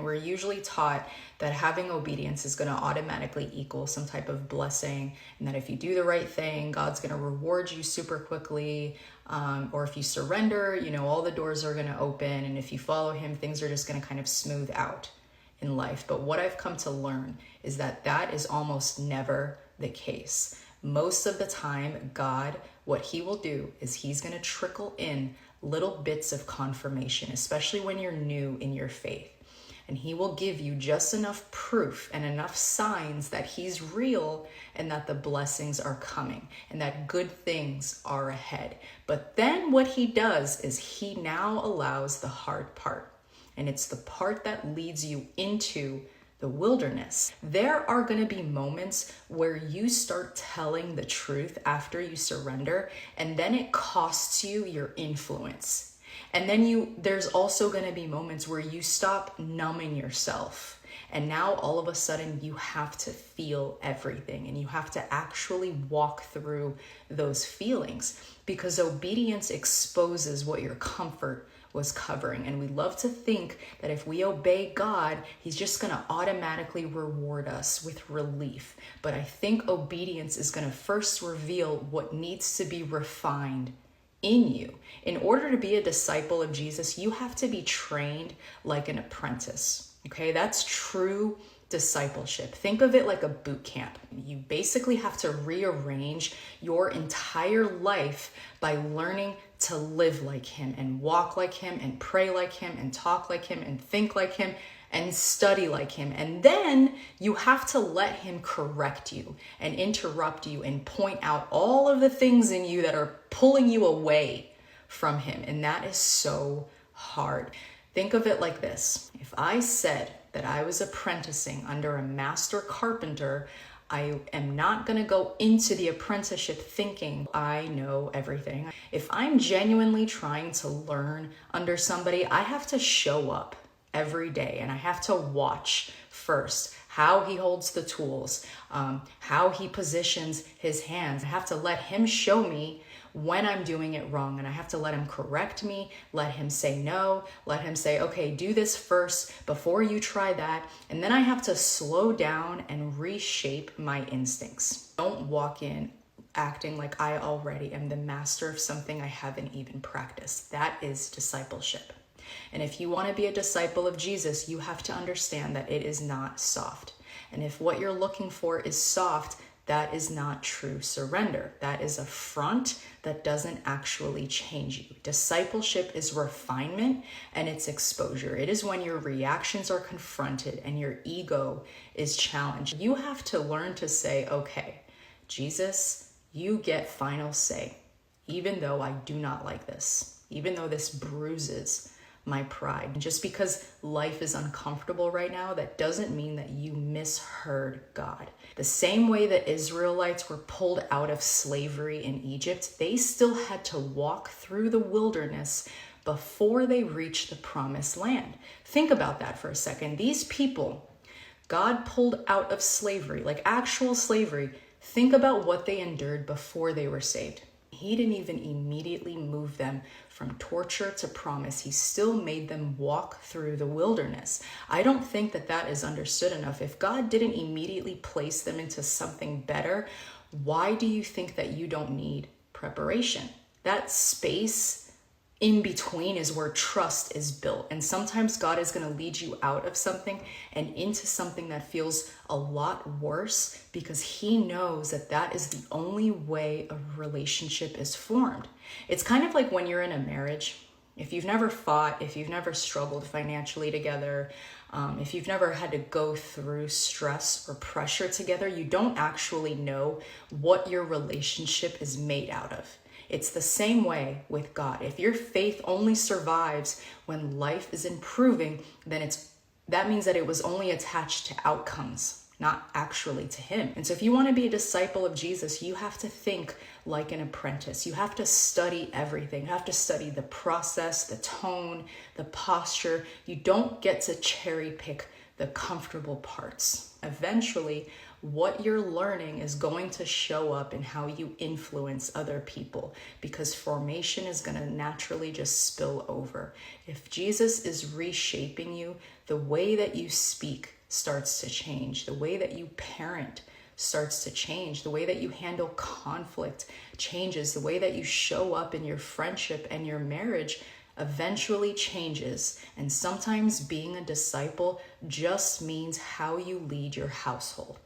we're usually taught that having obedience is going to automatically equal some type of blessing, and that if you do the right thing, God's going to reward you super quickly. Or if you surrender, all the doors are going to open. And if you follow him, things are just going to kind of smooth out in life. But what I've come to learn is that that is almost never the case. Most of the time, God, what he will do is he's going to trickle in little bits of confirmation, especially when you're new in your faith. And he will give you just enough proof and enough signs that he's real and that the blessings are coming and that good things are ahead. But then what he does is he now allows the hard part. And it's the part that leads you into the wilderness. There are going to be moments where you start telling the truth after you surrender, and then it costs you your influence. And then there's also going to be moments where you stop numbing yourself. And now all of a sudden you have to feel everything, and you have to actually walk through those feelings, because obedience exposes what your comfort was covering. And we love to think that if we obey God, he's just going to automatically reward us with relief. But I think obedience is going to first reveal what needs to be refined in you. In order to be a disciple of Jesus, you have to be trained like an apprentice. Okay, that's true discipleship. Think of it like a boot camp. You basically have to rearrange your entire life by learning to live like him and walk like him and pray like him and talk like him and think like him and study like him. And then you have to let him correct you and interrupt you and point out all of the things in you that are pulling you away from him. And that is so hard. Think of it like this. If I said that I was apprenticing under a master carpenter, I am not going to go into the apprenticeship thinking I know everything. If I'm genuinely trying to learn under somebody, I have to show up every day, and I have to watch first how he holds the tools, how he positions his hands. I have to let him show me when I'm doing it wrong, and I have to let him correct me, let him say no, let him say, okay, do this first before you try that. And then I have to slow down and reshape my instincts. Don't walk in acting like I already am the master of something I haven't even practiced. That is discipleship. And if you want to be a disciple of Jesus, you have to understand that it is not soft. And if what you're looking for is soft, that is not true surrender. That is a front that doesn't actually change you. Discipleship is refinement, and it's exposure. It is when your reactions are confronted and your ego is challenged. You have to learn to say, okay, Jesus, you get final say, even though I do not like this, even though this bruises my pride. And just because life is uncomfortable right now, that doesn't mean that you misheard God. The same way that Israelites were pulled out of slavery in Egypt, they still had to walk through the wilderness before they reached the promised land. Think about that for a second. These people, God pulled out of slavery, like actual slavery. Think about what they endured before they were saved. He didn't even immediately move them from torture to promise. He still made them walk through the wilderness. I don't think that that is understood enough. If God didn't immediately place them into something better, why do you think that you don't need preparation? That space in between is where trust is built. And sometimes God is going to lead you out of something and into something that feels a lot worse, because he knows that that is the only way a relationship is formed. It's kind of like when you're in a marriage. If you've never fought, if you've never struggled financially together, if you've never had to go through stress or pressure together, you don't actually know what your relationship is made out of. It's the same way with God. If your faith only survives when life is improving, then that means that it was only attached to outcomes, not actually to him. And so if you want to be a disciple of Jesus, you have to think like an apprentice. You have to study everything. You have to study the process, the tone, the posture. You don't get to cherry pick the comfortable parts. Eventually, what you're learning is going to show up in how you influence other people, because formation is going to naturally just spill over. If Jesus is reshaping you, the way that you speak starts to change. The way that you parent starts to change. The way that you handle conflict changes. The way that you show up in your friendship and your marriage eventually changes. And sometimes being a disciple just means how you lead your household.